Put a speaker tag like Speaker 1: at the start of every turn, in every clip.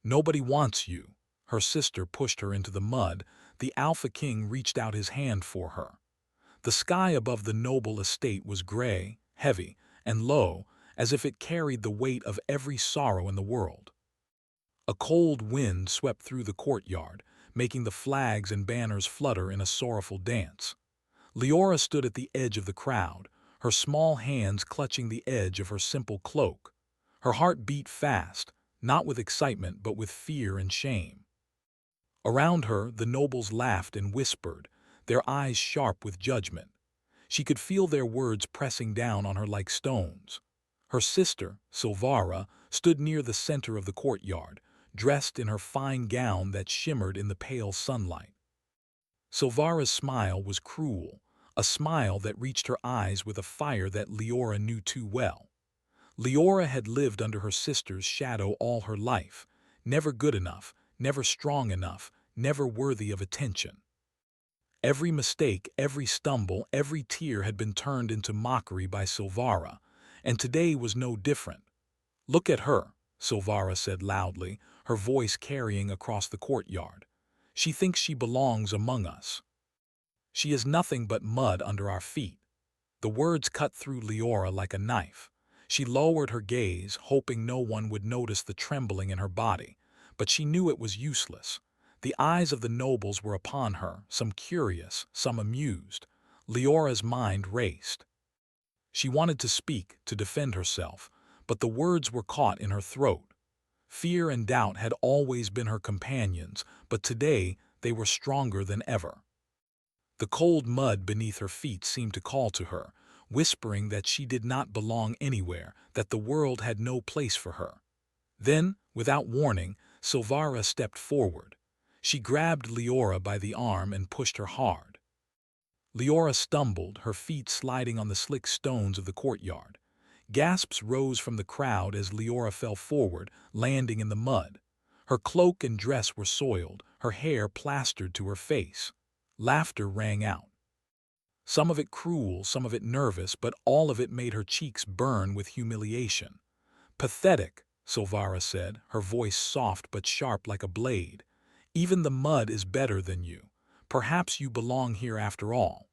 Speaker 1: Nobody wants you." Her sister pushed her into the mud. The Alpha King reached out his hand for her. The sky above the noble estate was gray, heavy, and low, as if it carried the weight of every sorrow in the world. A cold wind swept through the courtyard, making the flags and banners flutter in a sorrowful dance. Leora stood at the edge of the crowd, her small hands clutching the edge of her simple cloak. Her heart beat fast, not with excitement but with fear and shame. Around her, the nobles laughed and whispered, their eyes sharp with judgment. She could feel their words pressing down on her like stones. Her sister, Silvara, stood near the center of the courtyard, dressed in her fine gown that shimmered in the pale sunlight. Silvara's smile was cruel, a smile that reached her eyes with a fire that Leora knew too well. Leora had lived under her sister's shadow all her life, never good enough, never strong enough, never worthy of attention. Every mistake, every stumble, every tear had been turned into mockery by Silvara, and today was no different. "Look at her," Silvara said loudly, her voice carrying across the courtyard. "She thinks she belongs among us. She is nothing but mud under our feet." The words cut through Leora like a knife. She lowered her gaze, hoping no one would notice the trembling in her body, but she knew it was useless. The eyes of the nobles were upon her, some curious, some amused. Leora's mind raced. She wanted to speak, to defend herself, but the words were caught in her throat. Fear and doubt had always been her companions, but today they were stronger than ever. The cold mud beneath her feet seemed to call to her, whispering that she did not belong anywhere, that the world had no place for her. Then, without warning, Silvara stepped forward. She grabbed Leora by the arm and pushed her hard. Leora stumbled, her feet sliding on the slick stones of the courtyard. Gasps rose from the crowd as Leora fell forward, landing in the mud. Her cloak and dress were soiled, her hair plastered to her face. Laughter rang out. Some of it cruel, some of it nervous, but all of it made her cheeks burn with humiliation. "Pathetic," Silvara said, her voice soft but sharp like a blade. "Even the mud is better than you. Perhaps you belong here after all."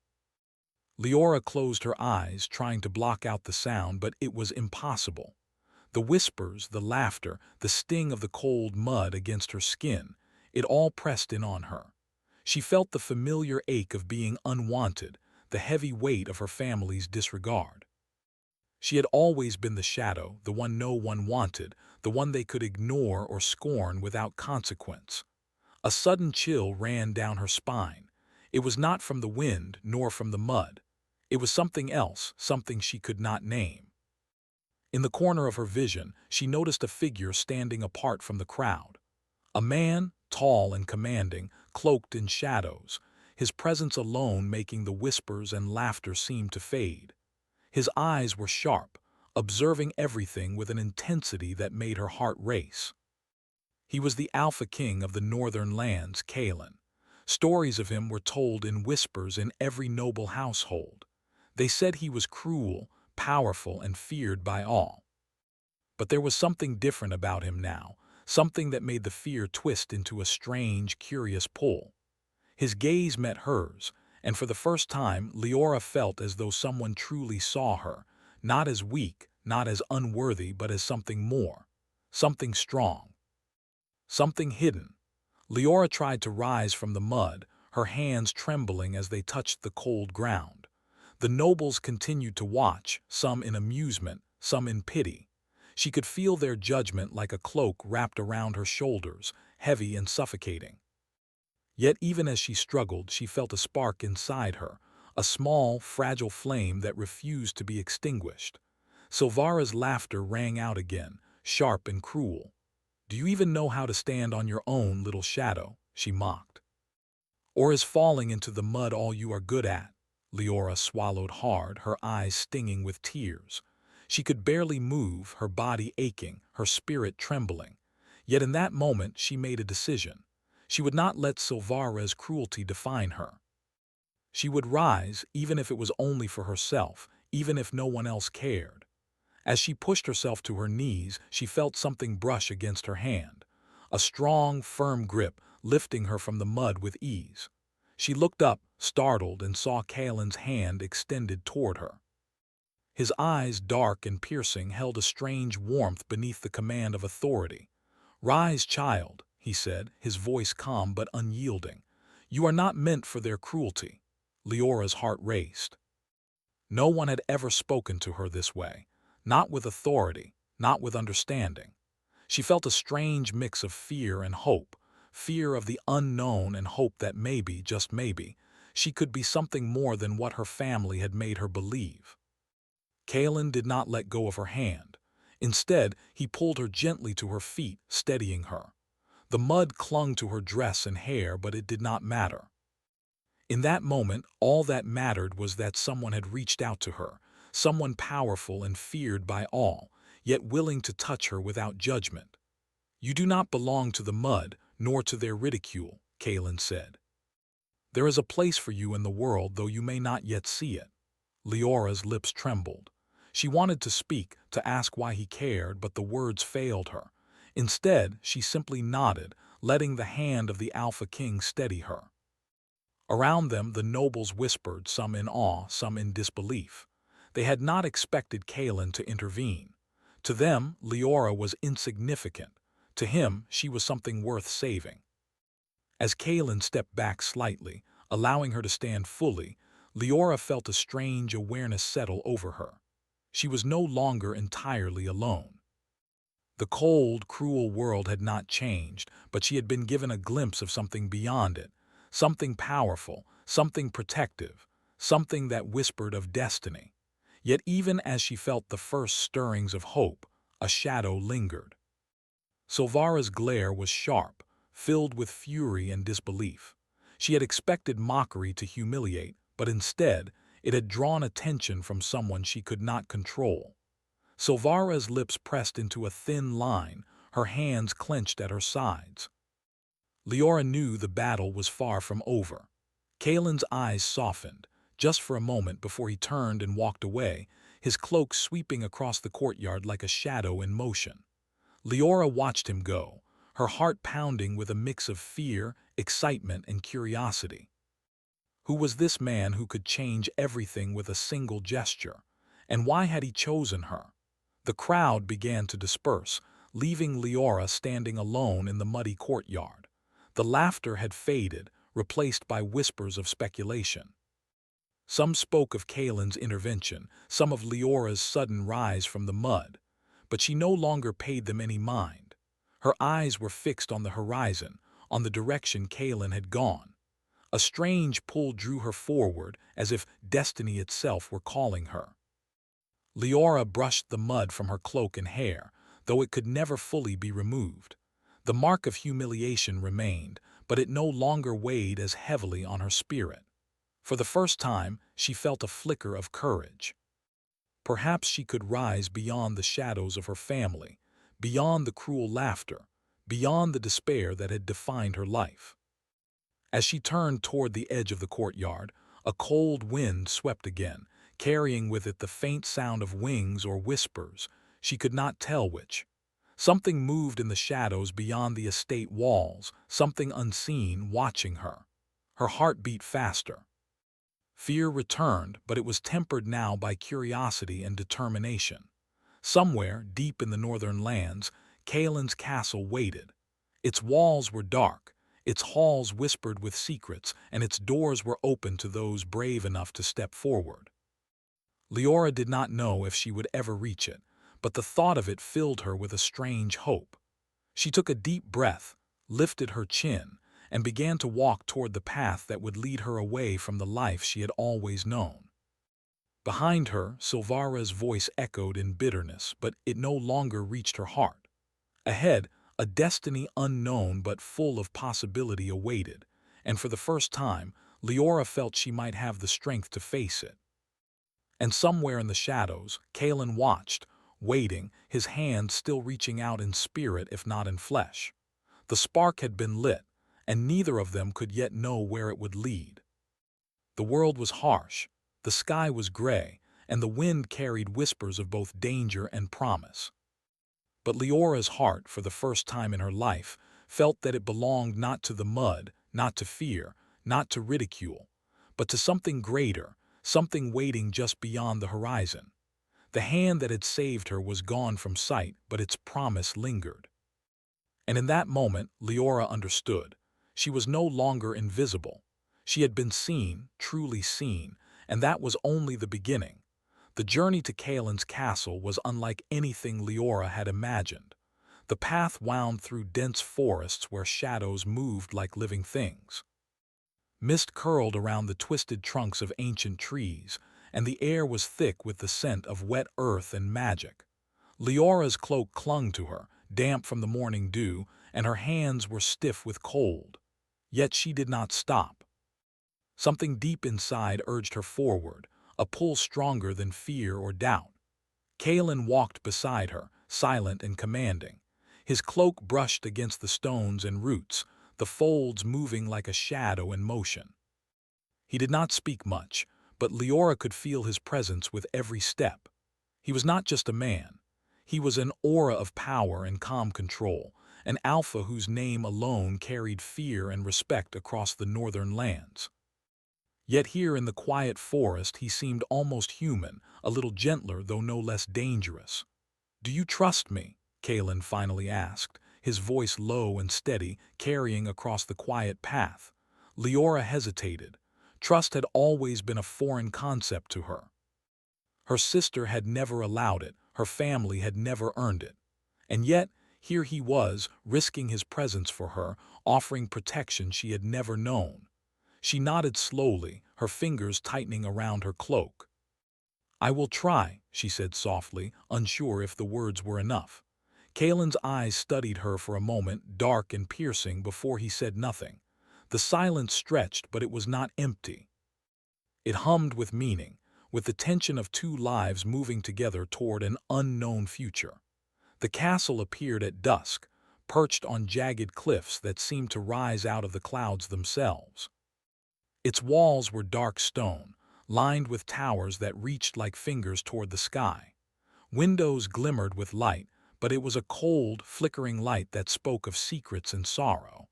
Speaker 1: Leora closed her eyes, trying to block out the sound, but it was impossible. The whispers, the laughter, the sting of the cold mud against her skin, it all pressed in on her. She felt the familiar ache of being unwanted, the heavy weight of her family's disregard. She had always been the shadow, the one no one wanted, the one they could ignore or scorn without consequence. A sudden chill ran down her spine. It was not from the wind, nor from the mud. It was something else, something she could not name. In the corner of her vision, she noticed a figure standing apart from the crowd. A man, tall and commanding, cloaked in shadows, his presence alone making the whispers and laughter seem to fade. His eyes were sharp, observing everything with an intensity that made her heart race. He was the Alpha King of the northern lands, Kalen. Stories of him were told in whispers in every noble household. They said he was cruel, powerful, and feared by all. But there was something different about him now, something that made the fear twist into a strange, curious pull. His gaze met hers, and for the first time Leora felt as though someone truly saw her, not as weak, not as unworthy, but as something more, something strong, something hidden. Leora tried to rise from the mud, her hands trembling as they touched the cold ground. The nobles continued to watch, some in amusement, some in pity. She could feel their judgment like a cloak wrapped around her shoulders, heavy and suffocating. Yet even as she struggled, she felt a spark inside her, a small, fragile flame that refused to be extinguished. Silvara's laughter rang out again, sharp and cruel. "Do you even know how to stand on your own, little shadow?" she mocked. "Or is falling into the mud all you are good at?" Leora swallowed hard, her eyes stinging with tears. She could barely move, her body aching, her spirit trembling. Yet in that moment she made a decision. She would not let Silvara's cruelty define her. She would rise, even if it was only for herself, even if no one else cared. As she pushed herself to her knees, she felt something brush against her hand. a strong, firm grip lifting her from the mud with ease. She looked up, startled, and saw Kalen's hand extended toward her. His eyes, dark and piercing, held a strange warmth beneath the command of authority. "Rise, child," he said, his voice calm but unyielding. "You are not meant for their cruelty." Leora's heart raced. No one had ever spoken to her this way, not with authority, not with understanding. She felt a strange mix of fear and hope, fear of the unknown and hope that maybe, just maybe, she could be something more than what her family had made her believe. Kalen did not let go of her hand. Instead, he pulled her gently to her feet, steadying her. The mud clung to her dress and hair, but it did not matter. In that moment, all that mattered was that someone had reached out to her, someone powerful and feared by all, yet willing to touch her without judgment. "You do not belong to the mud, nor to their ridicule," Kalen said. "There is a place for you in the world, though you may not yet see it." Leora's lips trembled. She wanted to speak, to ask why he cared, but the words failed her. Instead, she simply nodded, letting the hand of the Alpha King steady her. Around them, the nobles whispered, some in awe, some in disbelief. They had not expected Kalen to intervene. To them, Leora was insignificant. To him, she was something worth saving. As Kalen stepped back slightly, allowing her to stand fully, Leora felt a strange awareness settle over her. She was no longer entirely alone. The cold, cruel world had not changed, but she had been given a glimpse of something beyond it, something powerful, something protective, something that whispered of destiny. Yet even as she felt the first stirrings of hope, a shadow lingered. Silvara's glare was sharp, filled with fury and disbelief. She had expected mockery to humiliate, but instead, it had drawn attention from someone she could not control. Silvara's lips pressed into a thin line, her hands clenched at her sides. Leora knew the battle was far from over. Kalen's eyes softened, just for a moment before he turned and walked away, his cloak sweeping across the courtyard like a shadow in motion. Leora watched him go, her heart pounding with a mix of fear, excitement, and curiosity. Who was this man who could change everything with a single gesture? And why had he chosen her? The crowd began to disperse, leaving Leora standing alone in the muddy courtyard. The laughter had faded, replaced by whispers of speculation. Some spoke of Kalen's intervention, some of Leora's sudden rise from the mud, but she no longer paid them any mind. Her eyes were fixed on the horizon, on the direction Kalen had gone. A strange pull drew her forward, as if destiny itself were calling her. Leora brushed the mud from her cloak and hair, though it could never fully be removed. The mark of humiliation remained, but it no longer weighed as heavily on her spirit. For the first time, she felt a flicker of courage. Perhaps she could rise beyond the shadows of her family, beyond the cruel laughter, beyond the despair that had defined her life. As she turned toward the edge of the courtyard, a cold wind swept again, carrying with it the faint sound of wings or whispers, she could not tell which. Something moved in the shadows beyond the estate walls, something unseen watching her. Her heart beat faster. Fear returned, but it was tempered now by curiosity and determination. Somewhere, deep in the northern lands, Kalen's castle waited. Its walls were dark, its halls whispered with secrets, and its doors were open to those brave enough to step forward. Leora did not know if she would ever reach it, but the thought of it filled her with a strange hope. She took a deep breath, lifted her chin, and began to walk toward the path that would lead her away from the life she had always known. Behind her, Silvara's voice echoed in bitterness, but it no longer reached her heart. Ahead, a destiny unknown but full of possibility awaited, and for the first time, Leora felt she might have the strength to face it. And somewhere in the shadows, Kalen watched, waiting, his hand still reaching out in spirit if not in flesh. The spark had been lit, and neither of them could yet know where it would lead. The world was harsh, the sky was gray, and the wind carried whispers of both danger and promise. But Leora's heart, for the first time in her life, felt that it belonged not to the mud, not to fear, not to ridicule, but to something greater, something waiting just beyond the horizon. The hand that had saved her was gone from sight, but its promise lingered. And in that moment, Leora understood. She was no longer invisible. She had been seen, truly seen, and that was only the beginning. The journey to Kaelin's castle was unlike anything Leora had imagined. The path wound through dense forests where shadows moved like living things. Mist curled around the twisted trunks of ancient trees, and the air was thick with the scent of wet earth and magic. Leora's cloak clung to her, damp from the morning dew, and her hands were stiff with cold. Yet she did not stop. Something deep inside urged her forward, a pull stronger than fear or doubt. Kaelin walked beside her, silent and commanding. His cloak brushed against the stones and roots, the folds moving like a shadow in motion. He did not speak much, but Leora could feel his presence with every step. He was not just a man. He was an aura of power and calm control, an alpha whose name alone carried fear and respect across the northern lands. Yet here in the quiet forest he seemed almost human, a little gentler though no less dangerous. "Do you trust me?" Kaelin finally asked, his voice low and steady, carrying across the quiet path. Leora hesitated. Trust had always been a foreign concept to her. Her sister had never allowed it, her family had never earned it. And yet, here he was, risking his presence for her, offering protection she had never known. She nodded slowly, her fingers tightening around her cloak. "I will try," she said softly, unsure if the words were enough. Kaelin's eyes studied her for a moment, dark and piercing, before he said nothing. The silence stretched, but it was not empty. It hummed with meaning, with the tension of two lives moving together toward an unknown future. The castle appeared at dusk, perched on jagged cliffs that seemed to rise out of the clouds themselves. Its walls were dark stone, lined with towers that reached like fingers toward the sky. Windows glimmered with light, but it was a cold, flickering light that spoke of secrets and sorrow.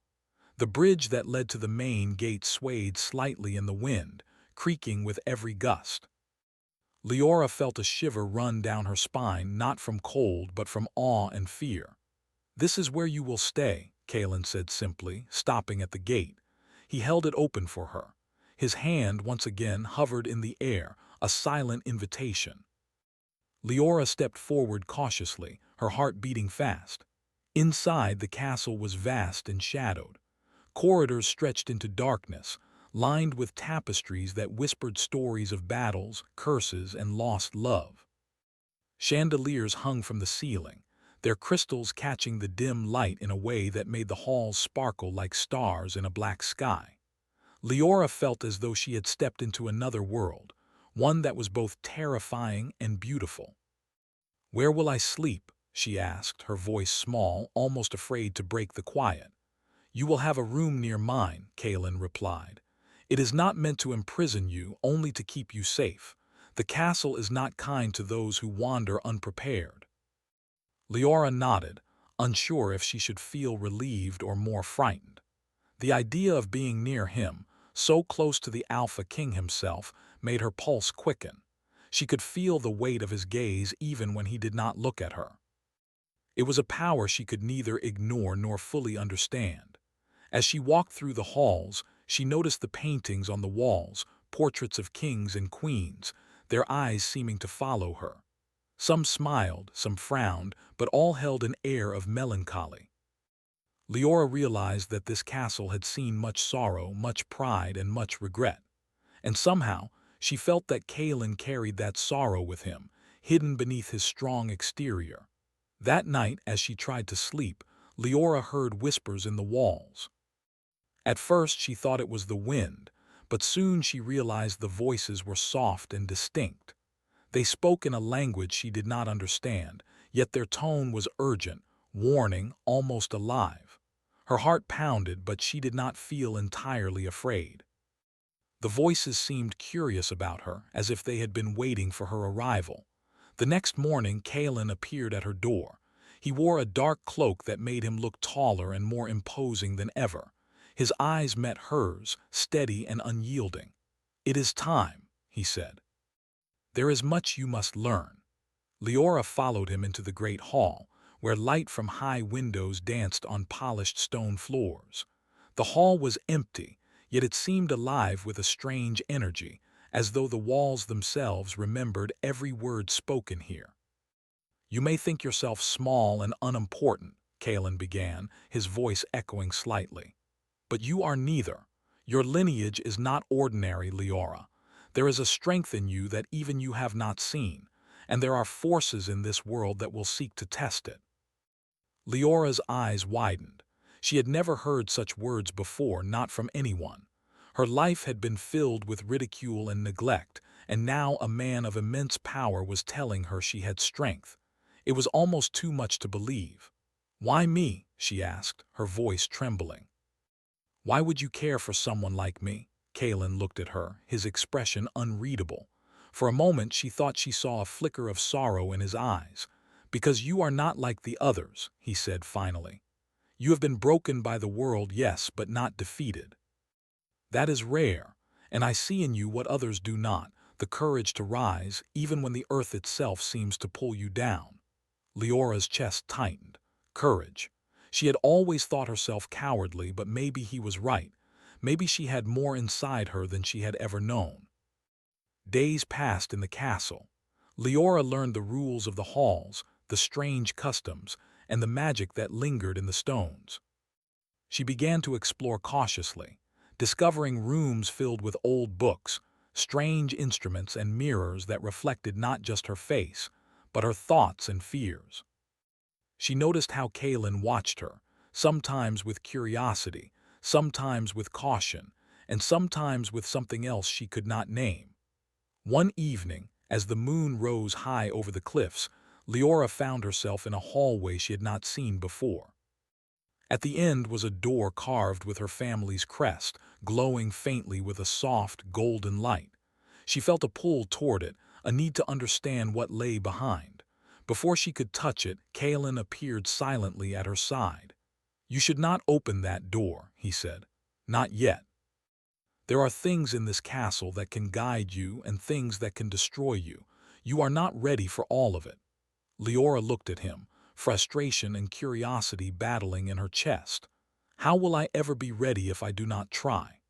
Speaker 1: The bridge that led to the main gate swayed slightly in the wind, creaking with every gust. Leora felt a shiver run down her spine, not from cold but from awe and fear. "This is where you will stay," Kaelin said simply, stopping at the gate. He held it open for her. His hand once again hovered in the air, a silent invitation. Leora stepped forward cautiously, her heart beating fast. Inside, the castle was vast and shadowed. Corridors stretched into darkness, lined with tapestries that whispered stories of battles, curses, and lost love. Chandeliers hung from the ceiling, their crystals catching the dim light in a way that made the halls sparkle like stars in a black sky. Leora felt as though she had stepped into another world, one that was both terrifying and beautiful. "Where will I sleep?" she asked, her voice small, almost afraid to break the quiet. "You will have a room near mine," Kaelin replied. "It is not meant to imprison you, only to keep you safe. The castle is not kind to those who wander unprepared." Leora nodded, unsure if she should feel relieved or more frightened. The idea of being near him, so close to the Alpha King himself, made her pulse quicken. She could feel the weight of his gaze even when he did not look at her. It was a power she could neither ignore nor fully understand. As she walked through the halls, she noticed the paintings on the walls, portraits of kings and queens, their eyes seeming to follow her. Some smiled, some frowned, but all held an air of melancholy. Leora realized that this castle had seen much sorrow, much pride, and much regret. And somehow, she felt that Kaelin carried that sorrow with him, hidden beneath his strong exterior. That night, as she tried to sleep, Leora heard whispers in the walls. At first she thought it was the wind, but soon she realized the voices were soft and distinct. They spoke in a language she did not understand, yet their tone was urgent, warning, almost alive. Her heart pounded, but she did not feel entirely afraid. The voices seemed curious about her, as if they had been waiting for her arrival. The next morning, Kaelin appeared at her door. He wore a dark cloak that made him look taller and more imposing than ever. His eyes met hers, steady and unyielding. "It is time," he said. "There is much you must learn." Leora followed him into the great hall, where light from high windows danced on polished stone floors. The hall was empty, yet it seemed alive with a strange energy, as though the walls themselves remembered every word spoken here. "You may think yourself small and unimportant," Kalen began, his voice echoing slightly. "But you are neither. Your lineage is not ordinary, Leora. There is a strength in you that even you have not seen, and there are forces in this world that will seek to test it." Leora's eyes widened. She had never heard such words before, not from anyone. Her life had been filled with ridicule and neglect, and now a man of immense power was telling her she had strength. It was almost too much to believe. "Why me?" she asked, her voice trembling. "Why would you care for someone like me?" Kalen looked at her, his expression unreadable. For a moment she thought she saw a flicker of sorrow in his eyes. "Because you are not like the others," he said finally. "You have been broken by the world, yes, but not defeated. That is rare, and I see in you what others do not, the courage to rise, even when the earth itself seems to pull you down." Leora's chest tightened. Courage. She had always thought herself cowardly, but maybe he was right. Maybe she had more inside her than she had ever known. Days passed in the castle. Leora learned the rules of the halls, the strange customs, and the magic that lingered in the stones. She began to explore cautiously, discovering rooms filled with old books, strange instruments and mirrors that reflected not just her face, but her thoughts and fears. She noticed how Kalen watched her, sometimes with curiosity, sometimes with caution, and sometimes with something else she could not name. One evening, as the moon rose high over the cliffs, Leora found herself in a hallway she had not seen before. At the end was a door carved with her family's crest, glowing faintly with a soft, golden light. She felt a pull toward it, a need to understand what lay behind. Before she could touch it, Kalen appeared silently at her side. "You should not open that door," he said. "Not yet. There are things in this castle that can guide you and things that can destroy you. You are not ready for all of it." Leora looked at him, frustration and curiosity battling in her chest. "How will I ever be ready if I do not try?"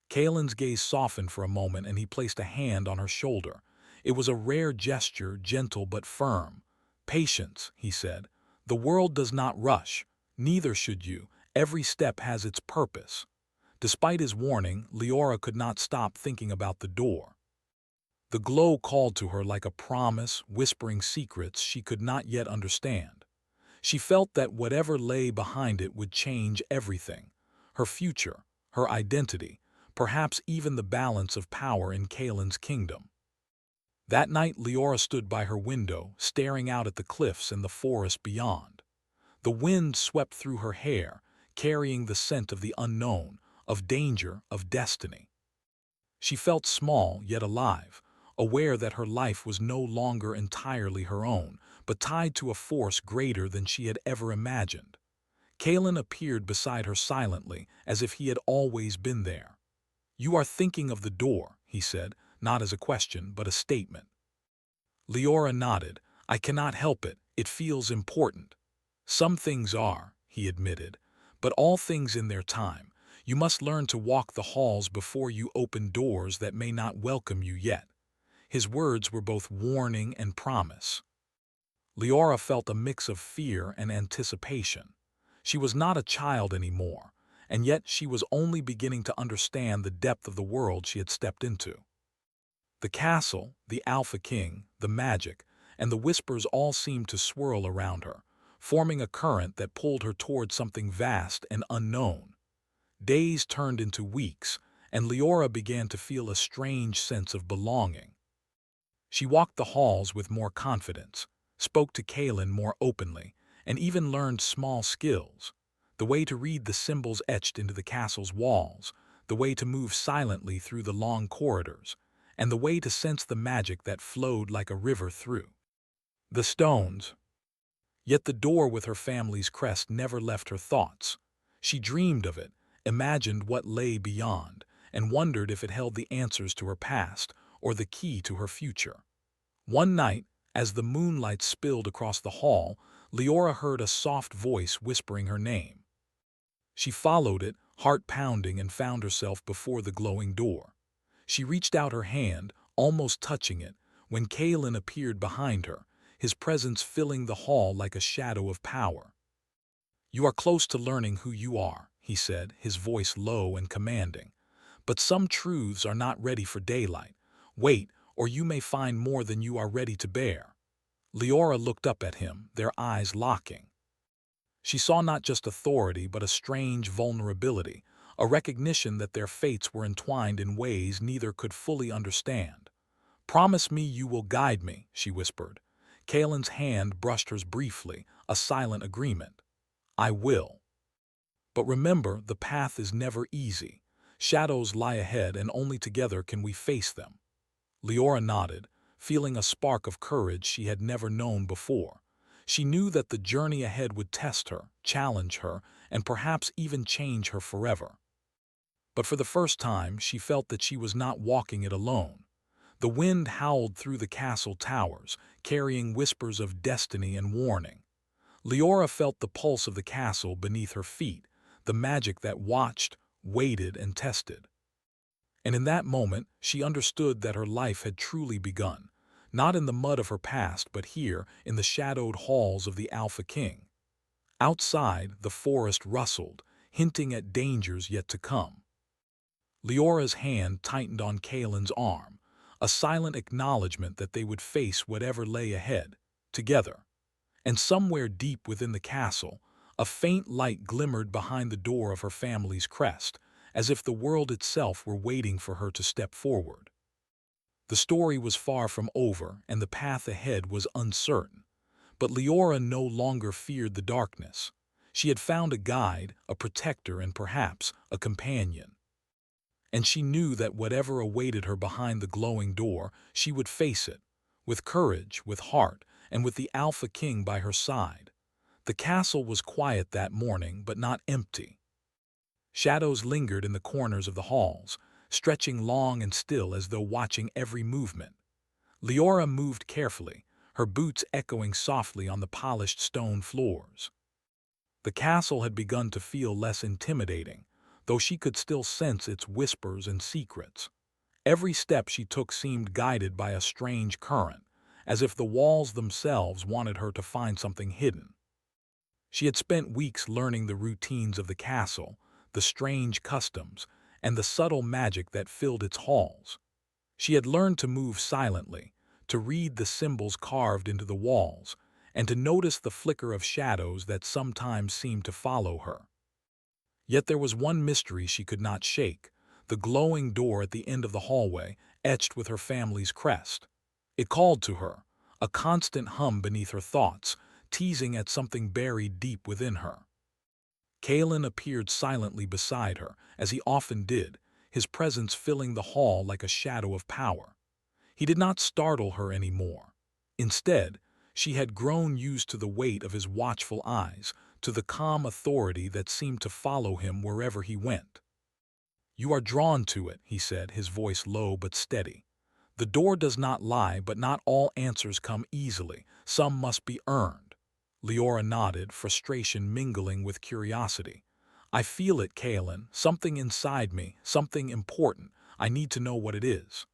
Speaker 1: Kalen's gaze softened for a moment and he placed a hand on her shoulder. It was a rare gesture, gentle but firm. "Patience," he said. "The world does not rush. Neither should you. Every step has its purpose." Despite his warning, Leora could not stop thinking about the door. The glow called to her like a promise, whispering secrets she could not yet understand. She felt that whatever lay behind it would change everything. Her future, her identity, perhaps even the balance of power in Kalen's kingdom. That night Leora stood by her window, staring out at the cliffs and the forest beyond. The wind swept through her hair, carrying the scent of the unknown, of danger, of destiny. She felt small yet alive, aware that her life was no longer entirely her own, but tied to a force greater than she had ever imagined. Kalen appeared beside her silently, as if he had always been there. "You are thinking of the door," he said, not as a question, but a statement. Leora nodded. "I cannot help it. It feels important." "Some things are," he admitted, "but all things in their time. You must learn to walk the halls before you open doors that may not welcome you yet." His words were both warning and promise. Leora felt a mix of fear and anticipation. She was not a child anymore, and yet she was only beginning to understand the depth of the world she had stepped into. The castle, the Alpha King, the magic, and the whispers all seemed to swirl around her, forming a current that pulled her toward something vast and unknown. Days turned into weeks, and Leora began to feel a strange sense of belonging. She walked the halls with more confidence, spoke to Kalen more openly, and even learned small skills. The way to read the symbols etched into the castle's walls, the way to move silently through the long corridors, and the way to sense the magic that flowed like a river through the stones. Yet the door with her family's crest never left her thoughts. She dreamed of it, imagined what lay beyond, and wondered if it held the answers to her past or the key to her future. One night, as the moonlight spilled across the hall, Leora heard a soft voice whispering her name. She followed it, heart pounding, and found herself before the glowing door. She reached out her hand, almost touching it, when Kalen appeared behind her, his presence filling the hall like a shadow of power. "You are close to learning who you are," he said, his voice low and commanding. "But some truths are not ready for daylight. Wait, or you may find more than you are ready to bear." Leora looked up at him, their eyes locking. She saw not just authority but a strange vulnerability, a recognition that their fates were entwined in ways neither could fully understand. "Promise me you will guide me," she whispered. Kalen's hand brushed hers briefly, a silent agreement. "I will. But remember, the path is never easy. Shadows lie ahead, and only together can we face them." Leora nodded, feeling a spark of courage she had never known before. She knew that the journey ahead would test her, challenge her, and perhaps even change her forever. But for the first time, she felt that she was not walking it alone. The wind howled through the castle towers, carrying whispers of destiny and warning. Leora felt the pulse of the castle beneath her feet, the magic that watched, waited, and tested. And in that moment, she understood that her life had truly begun, not in the mud of her past, but here, in the shadowed halls of the Alpha King. Outside, the forest rustled, hinting at dangers yet to come. Leora's hand tightened on Kalen's arm, a silent acknowledgement that they would face whatever lay ahead, together. And somewhere deep within the castle, a faint light glimmered behind the door of her family's crest, as if the world itself were waiting for her to step forward. The story was far from over, and the path ahead was uncertain. But Leora no longer feared the darkness. She had found a guide, a protector, and perhaps a companion. And she knew that whatever awaited her behind the glowing door, she would face it, with courage, with heart, and with the Alpha King by her side. The castle was quiet that morning, but not empty. Shadows lingered in the corners of the halls, stretching long and still as though watching every movement. Leora moved carefully, her boots echoing softly on the polished stone floors. The castle had begun to feel less intimidating, though she could still sense its whispers and secrets. Every step she took seemed guided by a strange current, as if the walls themselves wanted her to find something hidden. She had spent weeks learning the routines of the castle, the strange customs, and the subtle magic that filled its halls. She had learned to move silently, to read the symbols carved into the walls, and to notice the flicker of shadows that sometimes seemed to follow her. Yet there was one mystery she could not shake, the glowing door at the end of the hallway, etched with her family's crest. It called to her, a constant hum beneath her thoughts, teasing at something buried deep within her. Kalen appeared silently beside her, as he often did, his presence filling the hall like a shadow of power. He did not startle her anymore. Instead, she had grown used to the weight of his watchful eyes, to the calm authority that seemed to follow him wherever he went. "You are drawn to it," he said, his voice low but steady. "The door does not lie, but not all answers come easily. Some must be earned." Leora nodded, frustration mingling with curiosity. "I feel it, Kalen, something inside me, something important. I need to know what it is."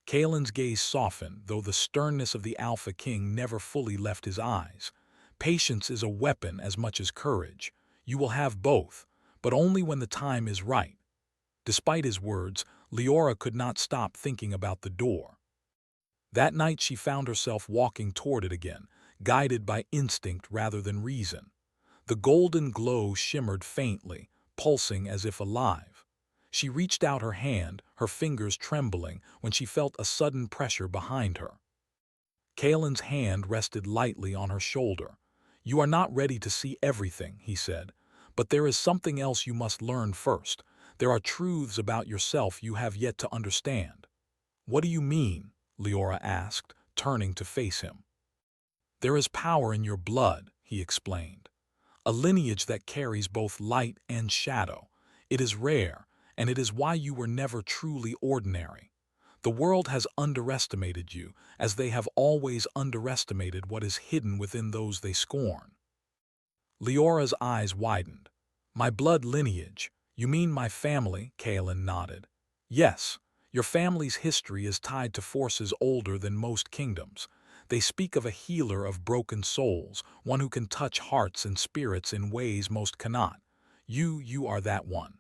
Speaker 1: Kalen's gaze softened, though the sternness of the Alpha King never fully left his eyes. "Patience is a weapon as much as courage. You will have both, but only when the time is right." Despite his words, Leora could not stop thinking about the door. That night she found herself walking toward it again, guided by instinct rather than reason. The golden glow shimmered faintly, pulsing as if alive. She reached out her hand, her fingers trembling, when she felt a sudden pressure behind her. Kalen's hand rested lightly on her shoulder. "You are not ready to see everything," he said, "but there is something else you must learn first. There are truths about yourself you have yet to understand." "What do you mean?" Leora asked, turning to face him. There is power in your blood, he explained. A lineage that carries both light and shadow. It is rare, and it is why you were never truly ordinary. The world has underestimated you, as they have always underestimated what is hidden within those they scorn. Leora's eyes widened. My blood lineage? You mean my family? Kaelin nodded. Yes, your family's history is tied to forces older than most kingdoms. They speak of a healer of broken souls, one who can touch hearts and spirits in ways most cannot. You are that one.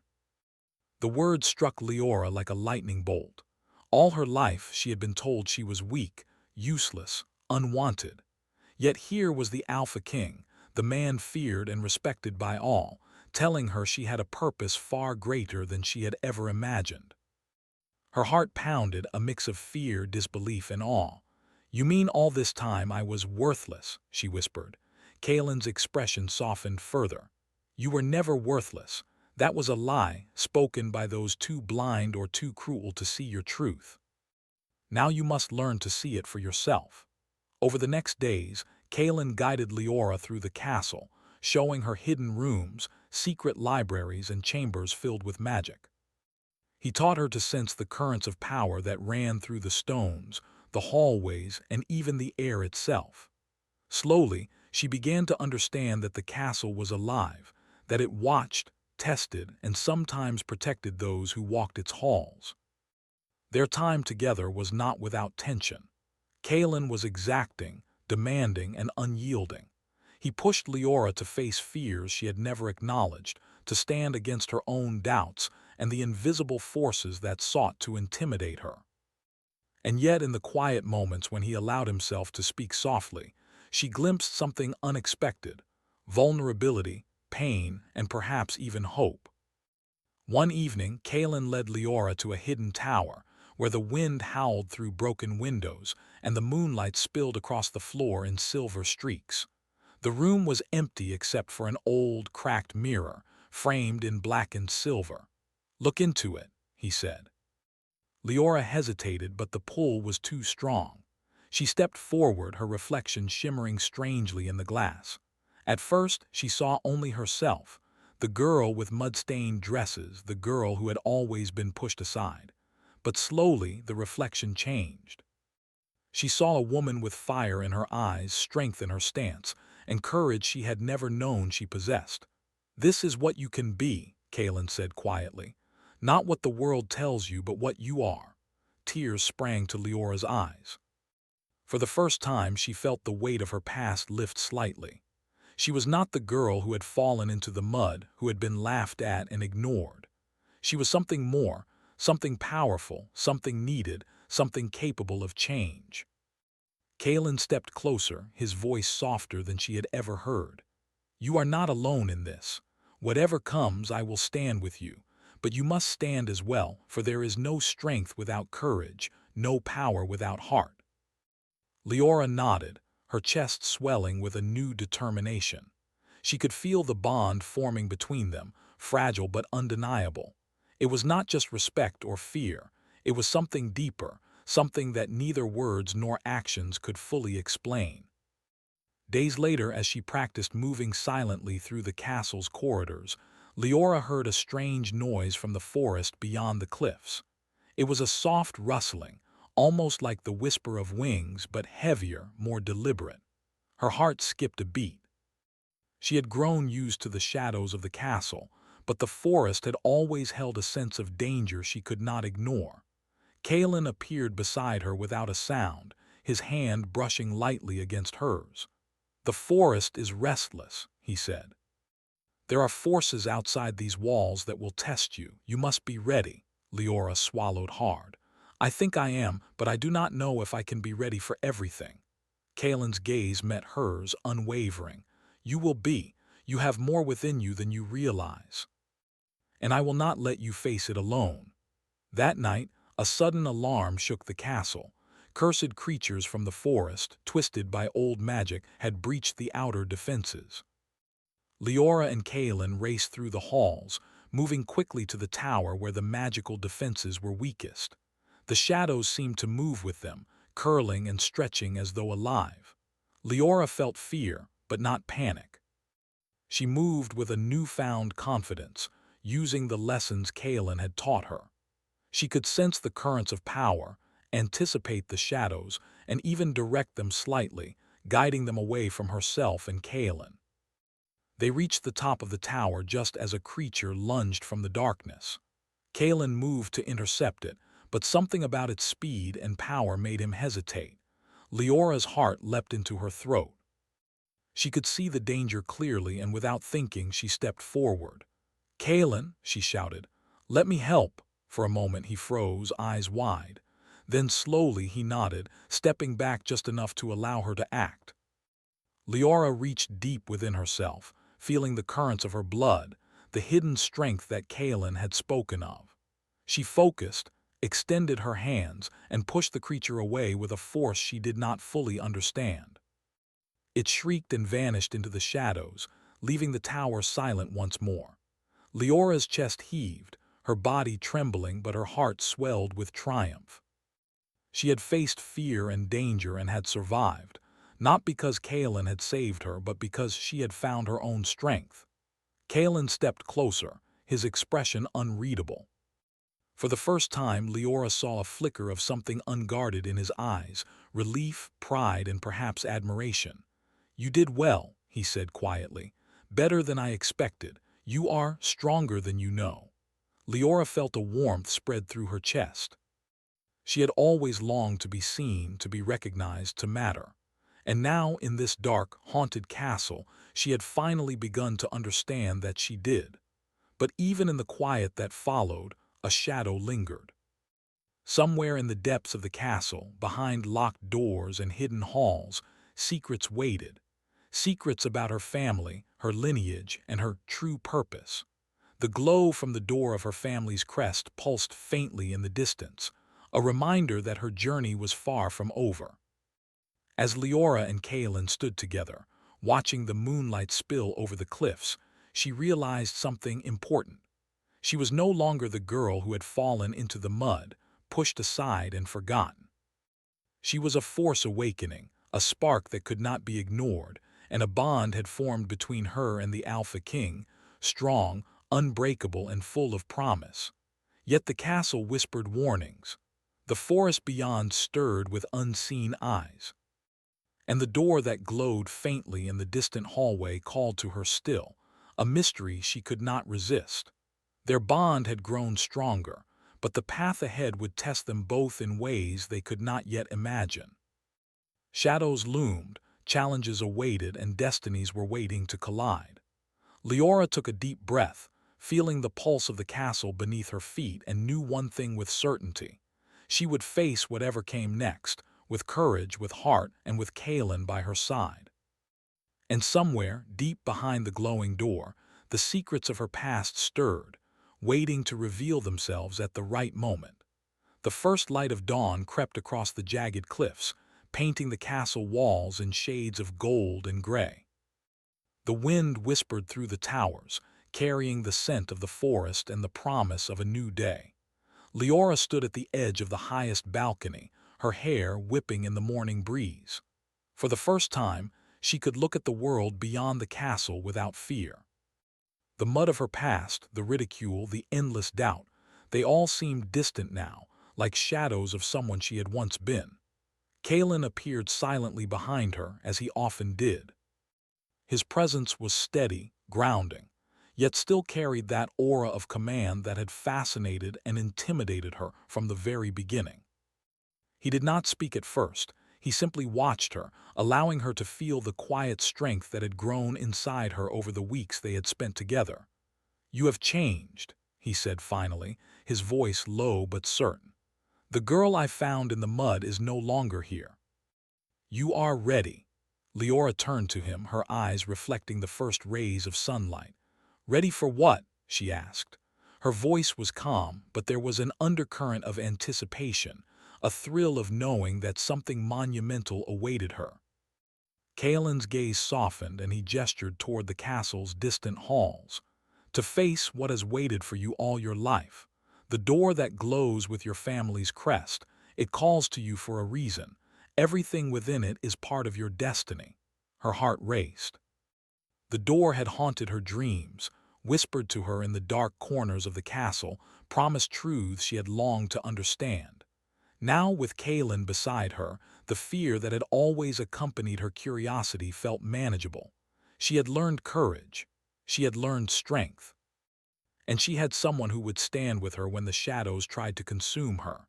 Speaker 1: The word struck Leora like a lightning bolt. All her life she had been told she was weak, useless, unwanted. Yet here was the Alpha King, the man feared and respected by all, telling her she had a purpose far greater than she had ever imagined. Her heart pounded, a mix of fear, disbelief, and awe. You mean all this time I was worthless, she whispered. Kaelin's expression softened further. You were never worthless. That was a lie, spoken by those too blind or too cruel to see your truth. Now you must learn to see it for yourself. Over the next days, Kaelin guided Leora through the castle, showing her hidden rooms, secret libraries, and chambers filled with magic. He taught her to sense the currents of power that ran through the stones, the hallways, and even the air itself. Slowly, she began to understand that the castle was alive, that it watched, tested, and sometimes protected those who walked its halls. Their time together was not without tension. Kaelin was exacting, demanding, and unyielding. He pushed Leora to face fears she had never acknowledged, to stand against her own doubts and the invisible forces that sought to intimidate her. And yet in the quiet moments when he allowed himself to speak softly, she glimpsed something unexpected: vulnerability, pain, and perhaps even hope. One evening, Kaelin led Leora to a hidden tower, where the wind howled through broken windows and the moonlight spilled across the floor in silver streaks. The room was empty except for an old, cracked mirror, framed in blackened silver. Look into it, he said. Leora hesitated, but the pull was too strong. She stepped forward, her reflection shimmering strangely in the glass. At first, she saw only herself, the girl with mud-stained dresses, the girl who had always been pushed aside. But slowly, the reflection changed. She saw a woman with fire in her eyes, strength in her stance, and courage she had never known she possessed. This is what you can be, Kaelin said quietly. Not what the world tells you, but what you are. Tears sprang to Leora's eyes. For the first time, she felt the weight of her past lift slightly. She was not the girl who had fallen into the mud, who had been laughed at and ignored. She was something more, something powerful, something needed, something capable of change. Kaelin stepped closer, his voice softer than she had ever heard. You are not alone in this. Whatever comes, I will stand with you. But you must stand as well, for there is no strength without courage, no power without heart. Leora nodded, her chest swelling with a new determination. She could feel the bond forming between them, fragile but undeniable. It was not just respect or fear, it was something deeper, something that neither words nor actions could fully explain. Days later, as she practiced moving silently through the castle's corridors, Leora heard a strange noise from the forest beyond the cliffs. It was a soft rustling, almost like the whisper of wings, but heavier, more deliberate. Her heart skipped a beat. She had grown used to the shadows of the castle, but the forest had always held a sense of danger she could not ignore. Kaelin appeared beside her without a sound, his hand brushing lightly against hers. The forest is restless, he said. There are forces outside these walls that will test you. You must be ready. Leora swallowed hard. I think I am, but I do not know if I can be ready for everything. Kaelin's gaze met hers, unwavering. You will be. You have more within you than you realize. And I will not let you face it alone. That night, a sudden alarm shook the castle. Cursed creatures from the forest, twisted by old magic, had breached the outer defenses. Leora and Kaelin raced through the halls, moving quickly to the tower where the magical defenses were weakest. The shadows seemed to move with them, curling and stretching as though alive. Leora felt fear, but not panic. She moved with a newfound confidence, using the lessons Kaelin had taught her. She could sense the currents of power, anticipate the shadows, and even direct them slightly, guiding them away from herself and Kaelin. They reached the top of the tower just as a creature lunged from the darkness. Kaelin moved to intercept it, but something about its speed and power made him hesitate. Leora's heart leapt into her throat. She could see the danger clearly, and without thinking, she stepped forward. "Kaelin," she shouted, "let me help." For a moment he froze, eyes wide. Then slowly he nodded, stepping back just enough to allow her to act. Leora reached deep within herself, feeling the currents of her blood, the hidden strength that Kaelin had spoken of. She focused, extended her hands, and pushed the creature away with a force she did not fully understand. It shrieked and vanished into the shadows, leaving the tower silent once more. Leora's chest heaved, her body trembling, but her heart swelled with triumph. She had faced fear and danger and had survived, not because Kaelin had saved her, but because she had found her own strength. Kaelin stepped closer, his expression unreadable. For the first time, Leora saw a flicker of something unguarded in his eyes, relief, pride, and perhaps admiration. "You did well," he said quietly. "Better than I expected. You are stronger than you know." Leora felt a warmth spread through her chest. She had always longed to be seen, to be recognized, to matter. And now, in this dark, haunted castle, she had finally begun to understand that she did. But even in the quiet that followed, a shadow lingered. Somewhere in the depths of the castle, behind locked doors and hidden halls, secrets waited. Secrets about her family, her lineage, and her true purpose. The glow from the door of her family's crest pulsed faintly in the distance, a reminder that her journey was far from over. As Leora and Kaelin stood together, watching the moonlight spill over the cliffs, she realized something important. She was no longer the girl who had fallen into the mud, pushed aside and forgotten. She was a force awakening, a spark that could not be ignored, and a bond had formed between her and the Alpha King, strong, unbreakable, and full of promise. Yet the castle whispered warnings. The forest beyond stirred with unseen eyes. And the door that glowed faintly in the distant hallway called to her still, a mystery she could not resist. Their bond had grown stronger, but the path ahead would test them both in ways they could not yet imagine. Shadows loomed, challenges awaited, and destinies were waiting to collide. Leora took a deep breath, feeling the pulse of the castle beneath her feet, and knew one thing with certainty. She would face whatever came next, with courage, with heart, and with Kaelin by her side. And somewhere, deep behind the glowing door, the secrets of her past stirred, waiting to reveal themselves at the right moment. The first light of dawn crept across the jagged cliffs, painting the castle walls in shades of gold and gray. The wind whispered through the towers, carrying the scent of the forest and the promise of a new day. Leora stood at the edge of the highest balcony, her hair whipping in the morning breeze. For the first time, she could look at the world beyond the castle without fear. The mud of her past, the ridicule, the endless doubt, they all seemed distant now, like shadows of someone she had once been. Kaelin appeared silently behind her, as he often did. His presence was steady, grounding, yet still carried that aura of command that had fascinated and intimidated her from the very beginning. He did not speak at first. He simply watched her, allowing her to feel the quiet strength that had grown inside her over the weeks they had spent together. "You have changed," he said finally, his voice low but certain. "The girl I found in the mud is no longer here. You are ready." Leora turned to him, her eyes reflecting the first rays of sunlight. "Ready for what?" she asked. Her voice was calm, but there was an undercurrent of anticipation, a thrill of knowing that something monumental awaited her. Kaelin's gaze softened, and he gestured toward the castle's distant halls. "To face what has waited for you all your life. The door that glows with your family's crest. It calls to you for a reason, Everything within it is part of your destiny." Her heart raced. The door had haunted her dreams, whispered to her in the dark corners of the castle, promised truths she had longed to understand. Now, with Kaelin beside her, the fear that had always accompanied her curiosity felt manageable. She had learned courage. She had learned strength. And she had someone who would stand with her when the shadows tried to consume her.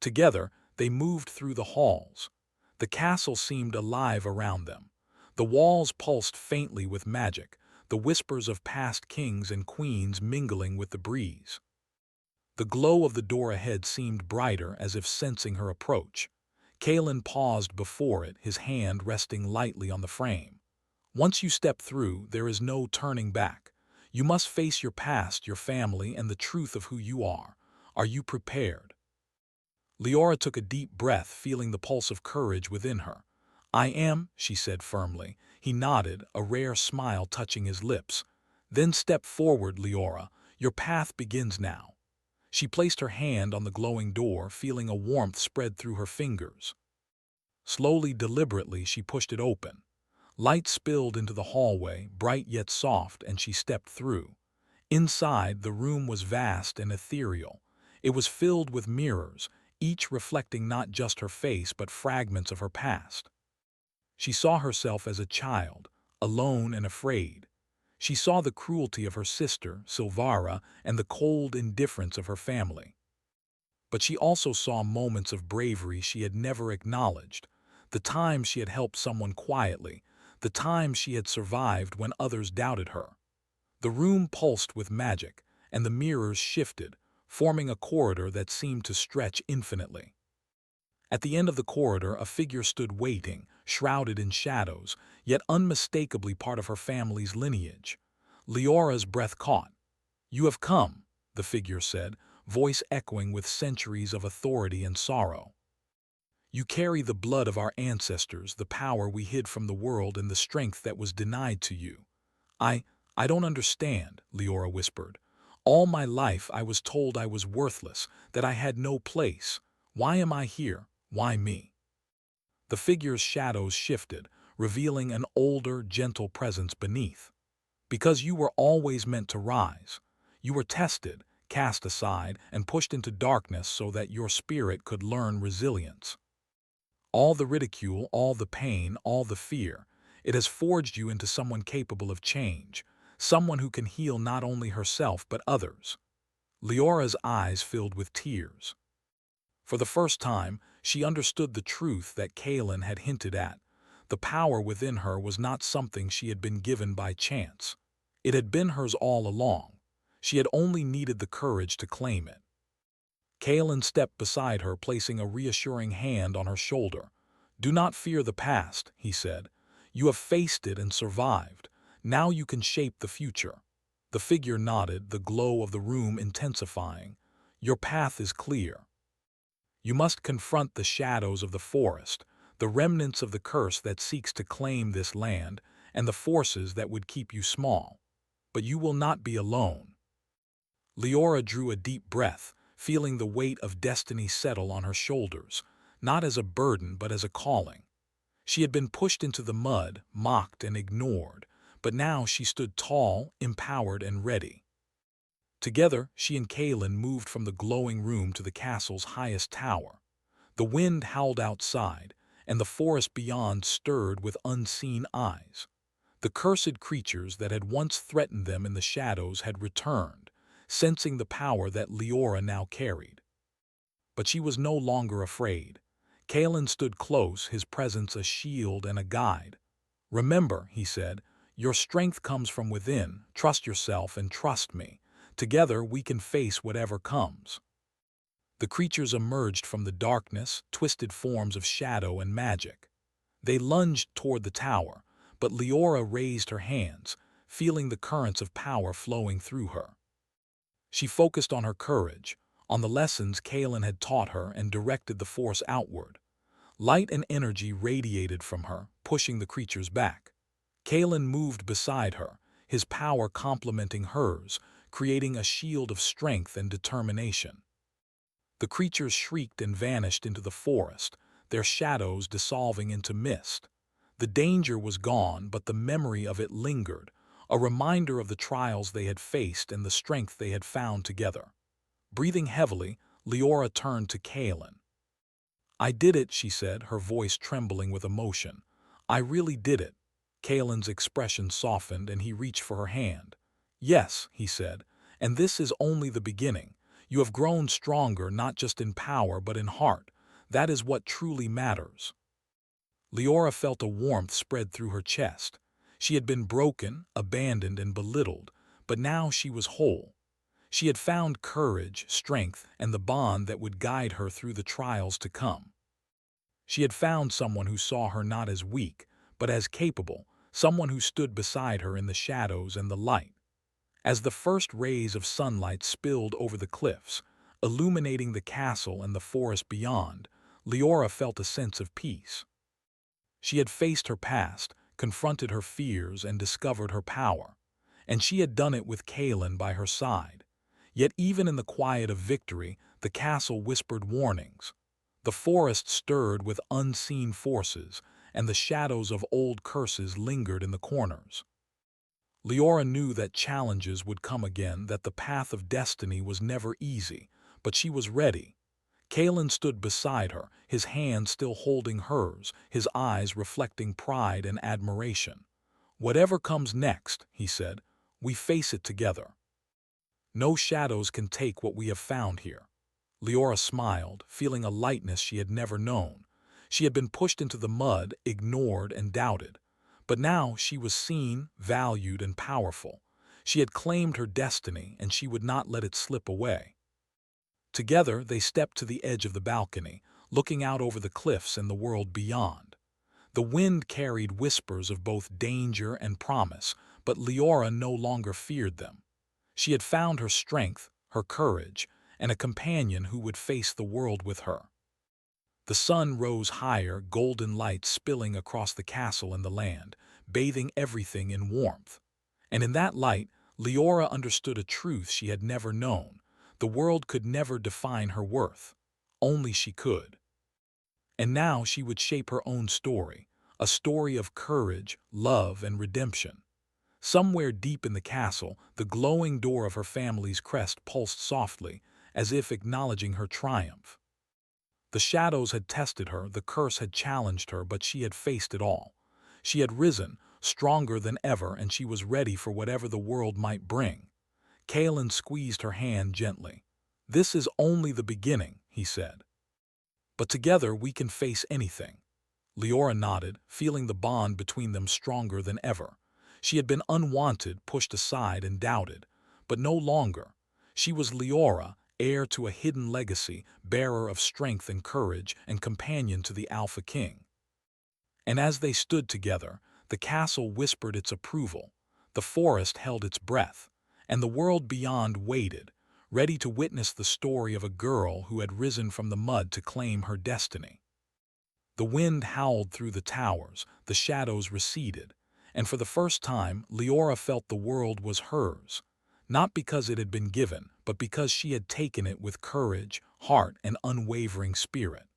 Speaker 1: Together, they moved through the halls. The castle seemed alive around them. The walls pulsed faintly with magic, the whispers of past kings and queens mingling with the breeze. The glow of the door ahead seemed brighter, as if sensing her approach. Kaelin paused before it, his hand resting lightly on the frame. "Once you step through, there is no turning back. You must face your past, your family, and the truth of who you are. Are you prepared?" Leora took a deep breath, feeling the pulse of courage within her. "I am," she said firmly. He nodded, a rare smile touching his lips. "Then step forward, Leora. Your path begins now." She placed her hand on the glowing door, feeling a warmth spread through her fingers. Slowly, deliberately, she pushed it open. Light spilled into the hallway, bright yet soft, and she stepped through. Inside, the room was vast and ethereal. It was filled with mirrors, each reflecting not just her face but fragments of her past. She saw herself as a child, alone and afraid. She saw the cruelty of her sister, Silvara, and the cold indifference of her family. But she also saw moments of bravery she had never acknowledged, the times she had helped someone quietly, the times she had survived when others doubted her. The room pulsed with magic, and the mirrors shifted, forming a corridor that seemed to stretch infinitely. At the end of the corridor, a figure stood waiting, shrouded in shadows, yet unmistakably part of her family's lineage. Leora's breath caught. "You have come," the figure said, voice echoing with centuries of authority and sorrow. "You carry the blood of our ancestors, the power we hid from the world, and the strength that was denied to you." I don't understand," Leora whispered. "All my life I was told I was worthless, that I had no place. Why am I here? Why me?" The figure's shadows shifted, revealing an older, gentle presence beneath. "Because you were always meant to rise. You were tested, cast aside, and pushed into darkness so that your spirit could learn resilience. All the ridicule, all the pain, all the fear, it has forged you into someone capable of change, someone who can heal not only herself but others." Leora's eyes filled with tears. For the first time, she understood the truth that Kaelin had hinted at. The power within her was not something she had been given by chance. It had been hers all along. She had only needed the courage to claim it. Kaelin stepped beside her, placing a reassuring hand on her shoulder. "Do not fear the past," he said. "You have faced it and survived. Now you can shape the future." The figure nodded, the glow of the room intensifying. "Your path is clear. You must confront the shadows of the forest, the remnants of the curse that seeks to claim this land, and the forces that would keep you small. But you will not be alone." Leora drew a deep breath, feeling the weight of destiny settle on her shoulders, not as a burden but as a calling. She had been pushed into the mud, mocked and ignored, but now she stood tall, empowered and ready. Together, she and Kaelin moved from the glowing room to the castle's highest tower. The wind howled outside, and the forest beyond stirred with unseen eyes. The cursed creatures that had once threatened them in the shadows had returned, sensing the power that Leora now carried. But she was no longer afraid. Kaelin stood close, his presence a shield and a guide. "Remember," he said, "your strength comes from within. Trust yourself and trust me. Together we can face whatever comes." The creatures emerged from the darkness, twisted forms of shadow and magic. They lunged toward the tower, but Leora raised her hands, feeling the currents of power flowing through her. She focused on her courage, on the lessons Kaelin had taught her, and directed the force outward. Light and energy radiated from her, pushing the creatures back. Kaelin moved beside her, his power complementing hers, creating a shield of strength and determination. The creatures shrieked and vanished into the forest, their shadows dissolving into mist. The danger was gone, but the memory of it lingered, a reminder of the trials they had faced and the strength they had found together. Breathing heavily, Leora turned to Kaelin. "I did it," she said, her voice trembling with emotion. "I really did it." Kaelin's expression softened and he reached for her hand. "Yes," he said, "and this is only the beginning. You have grown stronger not just in power but in heart. That is what truly matters." Leora felt a warmth spread through her chest. She had been broken, abandoned, and belittled, but now she was whole. She had found courage, strength, and the bond that would guide her through the trials to come. She had found someone who saw her not as weak, but as capable, someone who stood beside her in the shadows and the light. As the first rays of sunlight spilled over the cliffs, illuminating the castle and the forest beyond, Leora felt a sense of peace. She had faced her past, confronted her fears, and discovered her power. And she had done it with Kaelin by her side. Yet even in the quiet of victory, the castle whispered warnings. The forest stirred with unseen forces, and the shadows of old curses lingered in the corners. Leora knew that challenges would come again, that the path of destiny was never easy, but she was ready. Kaelin stood beside her, his hand still holding hers, his eyes reflecting pride and admiration. "Whatever comes next," he said, "we face it together. No shadows can take what we have found here." Leora smiled, feeling a lightness she had never known. She had been pushed into the mud, ignored, and doubted. But now she was seen, valued, and powerful. She had claimed her destiny, and she would not let it slip away. Together they stepped to the edge of the balcony, looking out over the cliffs and the world beyond. The wind carried whispers of both danger and promise, but Leora no longer feared them. She had found her strength, her courage, and a companion who would face the world with her. The sun rose higher, golden light spilling across the castle and the land, bathing everything in warmth. And in that light, Leora understood a truth she had never known. The world could never define her worth. Only she could. And now she would shape her own story, a story of courage, love, and redemption. Somewhere deep in the castle, the glowing door of her family's crest pulsed softly, as if acknowledging her triumph. The shadows had tested her, the curse had challenged her, but she had faced it all. She had risen, stronger than ever, and she was ready for whatever the world might bring. Kaelin squeezed her hand gently. "This is only the beginning," he said. "But together we can face anything." Leora nodded, feeling the bond between them stronger than ever. She had been unwanted, pushed aside, and doubted. But no longer. She was Leora, heir to a hidden legacy, bearer of strength and courage, and companion to the Alpha King. And as they stood together, the castle whispered its approval, the forest held its breath, and the world beyond waited, ready to witness the story of a girl who had risen from the mud to claim her destiny. The wind howled through the towers, the shadows receded, and for the first time Leora felt the world was hers, not because it had been given, but because she had taken it with courage, heart, and unwavering spirit.